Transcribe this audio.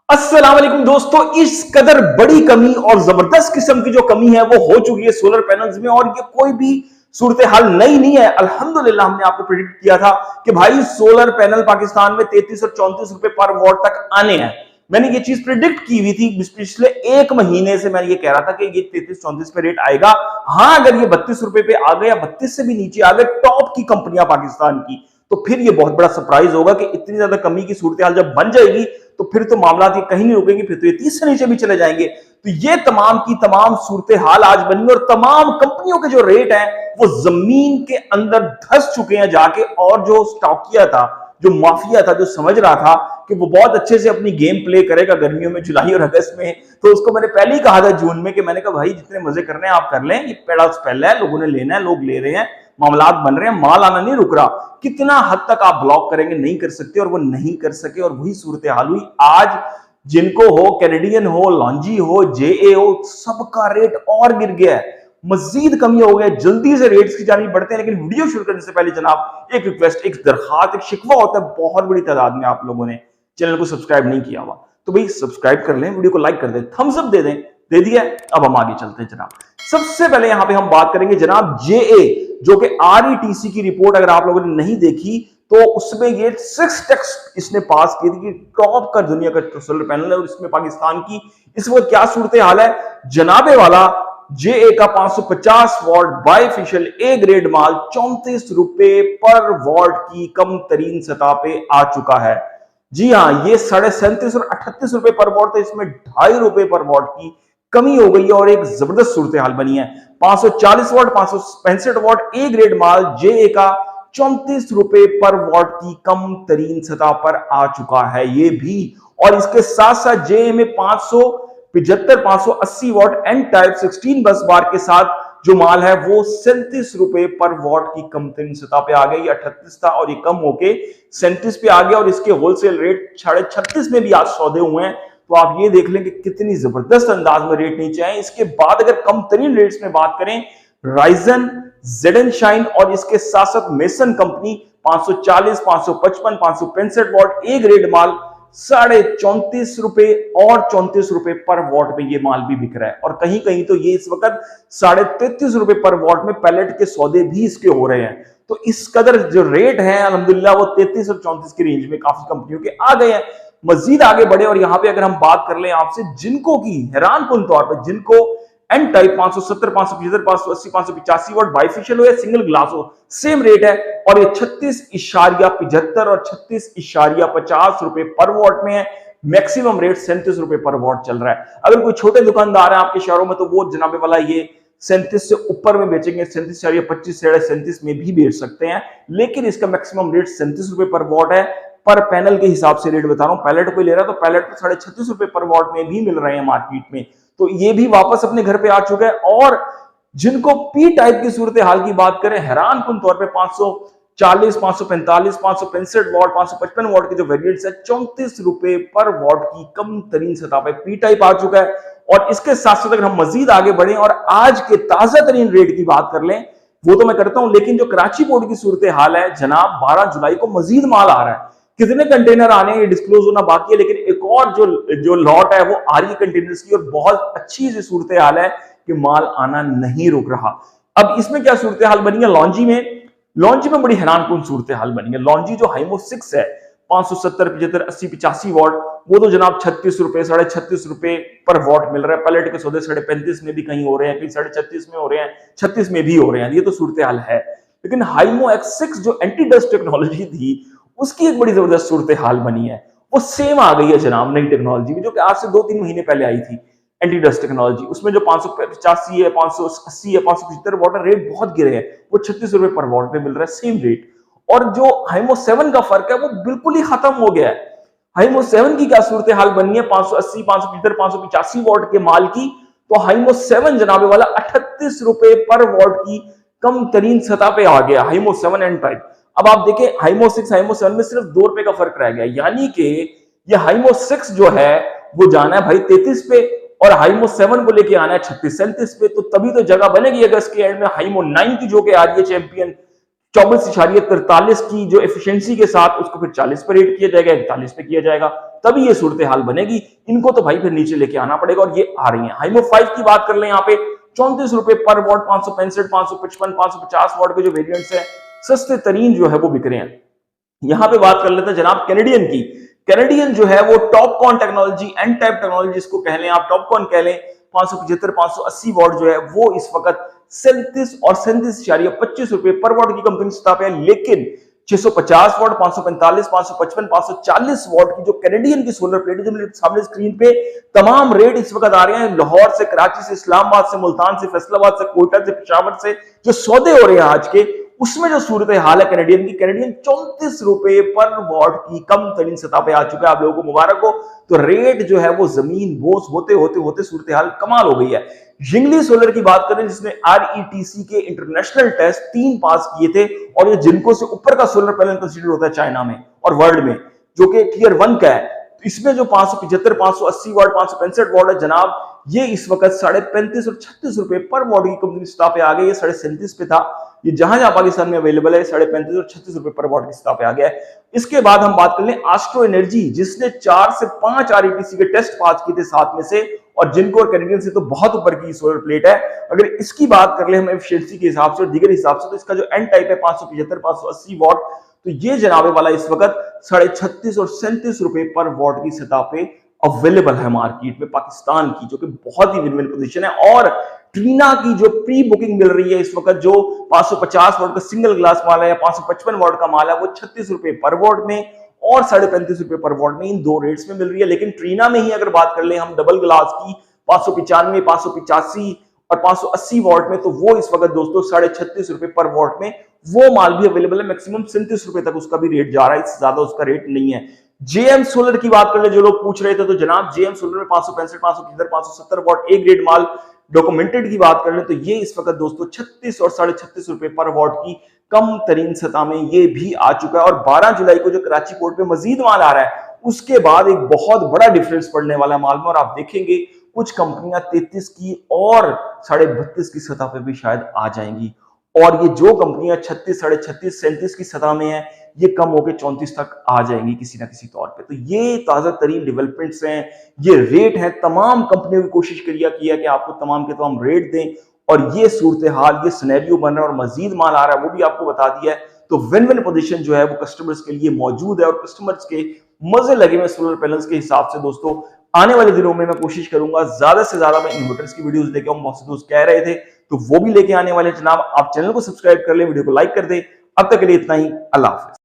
अस्सलाम वालेकुम दोस्तों, इस कदर बड़ी कमी और जबरदस्त किस्म की जो कमी है वो हो चुकी है सोलर पैनल्स में। और ये कोई भी सूरत हाल नई नहीं है। अल्हम्दुलिल्लाह हमने आपको प्रेडिक्ट किया था कि भाई सोलर पैनल पाकिस्तान में 33 और 34 रुपए पर वॉट तक आने हैं। मैंने ये चीज प्रिडिक्ट की हुई थी, पिछले एक महीने से मैंने ये कह रहा था कि ये 33-34 पे रेट आएगा। हाँ, अगर ये 32 रुपए पे आ गया, 32 से भी नीचे आ गए टॉप की कंपनियां पाकिस्तान की, तो फिर ये बहुत बड़ा सरप्राइज होगा कि इतनी ज्यादा कमी की सूरत हाल जब बन जाएगी तो फिर तो मामला ये कहीं नहीं रुकेंगे, फिर तो ये 30 से नीचे भी चले जाएंगे। तो ये तमाम की तमाम सूरत हाल आज बनी और तमाम कंपनियों के जो रेट हैं वो जमीन के अंदर धस चुके हैं जाके। और जो स्टॉकिया था, जो माफिया था, जो समझ रहा था कि वो बहुत अच्छे से अपनी गेम प्ले करेगा गर्मियों में, जुलाई और अगस्त में, तो उसको मैंने पहले ही कहा था जून में कि मैंने कहा भाई जितने मजे करने हैं आप कर लें, ये पेड़ा पहले है, लोगों ने लेना है, लोग ले रहे हैं, मामलात बन रहे हैं, माल आना नहीं रुक रहा। कितना हद तक आप ब्लॉक करेंगे, नहीं कर सकते, और वो नहीं कर सके और वही सूरत हाल हुई। आज जिनको हो, कैनेडियन हो, लॉन्जी हो, जेए हो, सबका रेट और गिर गया है, मजीद कमी हो गया। जल्दी से रेट्स की जानी बढ़ते हैं, लेकिन वीडियो शुरू करने से पहले जनाब एक रिक्वेस्ट, एक दरखास्त, एक शिकवा होता है बहुत बड़ी तादाद में आप लोगों ने चैनल को सब्सक्राइब नहीं किया हुआ, तो भाई सब्सक्राइब कर लें, वीडियो को लाइक कर दें, थम्स अप दे दें। दे दिया। अब हम आगे चलते हैं जनाब। सबसे पहले यहां पे हम बात करेंगे जनाब जेए, जो कि आरईटीसी की रिपोर्ट अगर आप लोगों ने नहीं देखी तो उसमें ये 6 टेक्स्ट इसने पास की थी कि टॉप का दुनिया का सोलर पैनल है। और इसमें पाकिस्तान की इस वक्त क्या सूरत हाल है जनाबे वाला, जेए का 550 वॉट बायफिशियल ए ग्रेड माल 34 रुपए पर वॉट की कम तरीन सतह पे आ चुका है। जी हाँ, ये 37.5 और 38 रुपए पर वॉट था, इसमें 2.5 रुपए पर वॉट की कमी हो गई है और एक जबरदस्त सूरत हाल बनी है। 540 वॉट 565 वॉट ए ग्रेड माल जेए का 34 रुपए पर वॉट की कम तरीन सतह पर आ चुका है ये भी। और इसके साथ साथ जेए में 575 580 वॉट एन टाइप 16 बस बार के साथ जो माल है वो 37 रुपए पर वॉट की कम तरीन सतह पे आ गई। 38 था और ये कम होके 37 पे आ गया और इसके होलसेल रेट 36.5 में भी आज सौदे हुए हैं। तो आप ये देख लें कि कितनी जबरदस्त अंदाज में रेट नीचे आए। इसके बाद अगर कम तरीन रेट्स में बात करें, राइजन, जेडन शाइन और इसके साथ साथ Mason company 540 555 565 watt A grade माल 34.5 रुपए और 34 रुपए पर वॉट में ये माल भी बिक रहा है। और कहीं कहीं तो ये इस वक्त 33.5 रुपए पर वॉट में पैलेट के सौदे भी इसके हो रहे हैं। तो इस कदर जो रेट है अल्हम्दुलिल्लाह वो 33 और 34 की रेंज में काफी कंपनियों के आ गए हैं। मजीद आगे बढ़े और यहां पे अगर हम बात कर लें आपसे जिनको की हैरानकुन तौर पर, जिनको एन टाइप 570 575 580 585 वॉट बाइफिशियल हो या सिंगल ग्लास हो, सेम रेट है और ये 36.75 और 36.50 रुपए पर वॉट में है। मैक्सिमम रेट 37 रुपए पर वॉट चल रहा है। अगर कोई छोटे दुकानदार है आपके शहरों में तो वो जनाबे वाला ये 37 से ऊपर में बेचेंगे, 37.25 37 में भी बेच सकते हैं, लेकिन इसका मैक्सिमम रेट 37 रुपए पर वॉट है। पर पैनल के हिसाब से रेट बता रहा हूं, पैलेट कोई ले रहा है तो पैलेट तो 36.5 रुपए पर वॉट में भी मिल रहे हैं मार्केट में। तो ये भी वापस अपने घर पे आ चुका है। और जिनको पी टाइप की सूरत हाल की बात करें, हैरानकुन तौर पे 540 545 565 वॉट 555 वॉट के जो वेरिएंट्स है 34 रुपए पर वॉट की कम तरीन सतह पे पी टाइप आ चुका है। और इसके साथ साथ अगर हम मजीद आगे बढ़े और आज के ताजा तरीन रेट की बात कर लें, वो तो मैं करता हूं, लेकिन जो कराची पोर्ट की सूरत हाल है जनाब, 12 जुलाई को मजीद माल आ रहा है। कितने कंटेनर आने हैं ये डिस्क्लोज होना बाकी है, लेकिन एक और जो लॉट है वो आ रही है कंटेनर्स की और बहुत अच्छी सी सूरत हाल है कि माल आना नहीं रुक रहा। अब इसमें क्या सूरत हाल बनी है लॉन्जी में बड़ी हैरानकुन सूरत हाल बनी है। लॉन्जी जो हाइमो 6 है 570 75 80 85 वॉट, वो तो जनाब 36 रुपए 36.5 रुपए पर वॉट मिल रहा है। पैलेट के सौदे 35.5 में भी कहीं हो रहे हैं, कहीं 36.5 में हो रहे हैं, 36 में भी हो रहे हैं। ये तो सूरत हाल है। लेकिन हाइमो X6 जो एंटी डस्ट टेक्नोलॉजी थी उसकी एक बड़ी जबरदस्त सूरत हाल बनी है, वो सेम आ गई है जनाब नई टेक्नोलॉजी में, जो कि आज से 2-3 महीने पहले आई थी, एंटी डस्ट टेक्नोलॉजी। उसमें जो 585 है 580 है 575 वॉट रेट बहुत गिरे हैं, वो 36 रुपए पर वॉट पे मिल रहा है सेम रेट। और जो हाइमो 7 का फर्क है वो बिल्कुल ही खत्म हो गया है। हाइमो 7 की क्या सूरत हाल बनी है, 580 575 585 वॉट के माल की, तो हाइमो 7 जनाबे वाला 38 रुपए पर वॉट की कम तरीन सतह पे आ गया, हाइमो 7 एन टाइप। अब आप देखें हाइमो 6 हाइमो 7 में सिर्फ 2 रुपए का फर्क रह गया, यानी कि ये हाइमो 6 जो है वो जाना है भाई 33 पे और हाइमो 7 को लेके आना है 36 37 पे। तो तभी तो जगह बनेगी अगस्त के एंड में हाइमो 9 की, जो कि आ रही है चैंपियन 24.43 की जो एफिशिएंसी के साथ, उसको फिर 40 पे रेट किया जाएगा, 41 पे किया जाएगा। तभी ये सूरत हाल बनेगी। इनको तो भाई फिर नीचे लेके आना पड़ेगा और ये आ रही है। हाइमो 5 की बात कर ले यहाँ पे 34 रुपए पर वॉट, 565, 555, 550 वॉट के जो वेरिएंट्स हैं सस्ते तरीन जो है वो बिक रहे हैं। यहां पे बात कर लेते हैं जनाब कैनेडियन की। कैनेडियन जो है वो Topcon technology, N type technology इसको कह लें आप, टॉपकॉन कह लें, 575 580 वॉट जो है वो इस वक्त 37 और 37.25 रुपए पर वॉट की कंपनी सतह पे है। लेकिन 650 वॉट, 545, 555, 540 वॉट की जो कैनेडियन की सोलर प्लेट जो मेरे सामने स्क्रीन पे तमाम रेट इस वक्त आ रहे हैं। लाहौर से, कराची से, इस्लामाबाद से, मुल्तान से, फैसलाबाद से, कोयटा से, पेशावर से जो सौदे हो रहे हैं आज के, उसमें जो सूरत हाल है कैनेडियन की, कैनेडियन 34 रुपए पर वॉट की कम तरीन सतह पे आ चुका है। आप लोगों को मुबारक हो। तो रेट जो है वो जमीन बोझ होते होते होते सूरत हाल कमाल हो गई है। जिंगली सोलर की बात करें जिसने RETC के इंटरनेशनल टेस्ट 3 पास किए थे और ये जिनको से ऊपर का सोलर पैनल कंसीडर होता है चाइना में और वर्ल्ड में, जो कि टियर 1 का है। तो इसमें जो 575, 580 वॉट, 565 वॉट है जनाब, ये इस वक्त 35.5 और 36 रुपए पर वॉट की कंपनी सतह पे आ गई है। 37.5 पे था, ये जहां जहां पाकिस्तान में अवेलेबल है 35.5 और 36 रुपए पर वॉट की सतह पे आ गया है। इसके बाद हम बात कर लें एस्ट्रो एनर्जी जिसने 4 से 5 RETC के टेस्ट पास किए थे 7 में से, और जिनको और कैनेडियन से तो बहुत ऊपर की सोलर प्लेट है। अगर इसकी बात कर ले हम एफिशिएंसी के हिसाब से और दीगर हिसाब से, तो इसका जो एन टाइप है 575 580 वॉट, तो ये जनाबे वाला इस वक्त 36.5 और 37 रुपए पर वॉट की सतह पे अवेलेबल है मार्केट में पाकिस्तान की, जो कि बहुत ही विन-विन पोजीशन है। और ट्रीना की जो प्री बुकिंग मिल रही है इस वक्त, जो 550 वॉट का सिंगल ग्लास माल है या 555 वॉट का माल है, वो 36 रुपए पर वॉट में और 35.5 रुपए पर वॉट में, इन दो रेट्स में मिल रही है। लेकिन ट्रीना में ही अगर बात कर ले हम डबल ग्लास की 595, 585 और 580 वॉट में, तो वो इस वक्त दोस्तों 36.5 रुपए पर वॉट में वो माल भी अवेलेबल है। मैक्सिमम 37 रुपए तक उसका भी रेट जा रहा है, इससे ज्यादा उसका रेट नहीं है। जेएम सोलर की बात कर ले, जो लोग पूछ रहे थे, तो जनाब जेएम सोलर में 565, 575, 570 what A grade mall documented की बात कर ले, तो ये इस वक्त दोस्तों 36 और 36.5 रुपए पर वॉट की कम तरीन सतह में ये भी आ चुका है। और 12 जुलाई को जो कराची पोर्ट पे मजीद माल आ रहा है, उसके बाद एक बहुत बड़ा डिफरेंस पड़ने वाला है माल में, और आप देखेंगे कुछ कंपनियां 33 की और 32.5 की सतह पे भी शायद आ जाएंगी, और ये जो कंपनियां 36, 36.5, 37 की सतह में है, ये कम होकर 34 तक आ जाएंगी किसी ना किसी तौर पे। तो ये ताजा तरीन डेवलपमेंट्स हैं, ये रेट है। तमाम कंपनियों की कोशिश किया कि आपको तमाम के तमाम रेट दें, और ये सूरत हाल, ये सिनेरियो बन रहा है, और मजीद माल आ रहा है, वो भी आपको बता दिया है। तो विन विन पोजीशन जो है वो कस्टमर्स के लिए मौजूद है, और कस्टमर्स के मजे लगे हुए सोलर पैनल्स के हिसाब से दोस्तों आने वाले दिनों में मैं कोशिश करूंगा ज्यादा से ज्यादा मैं इन्वर्टर्स की वीडियोस लेके आऊं। बहुत से दोस्त कह रहे थे, तो वो भी लेके आने वाले जनाब। आप चैनल को सब्सक्राइब कर ले, वीडियो को लाइक कर दे। अब तक के लिए इतना ही, अल्लाह हाफिज।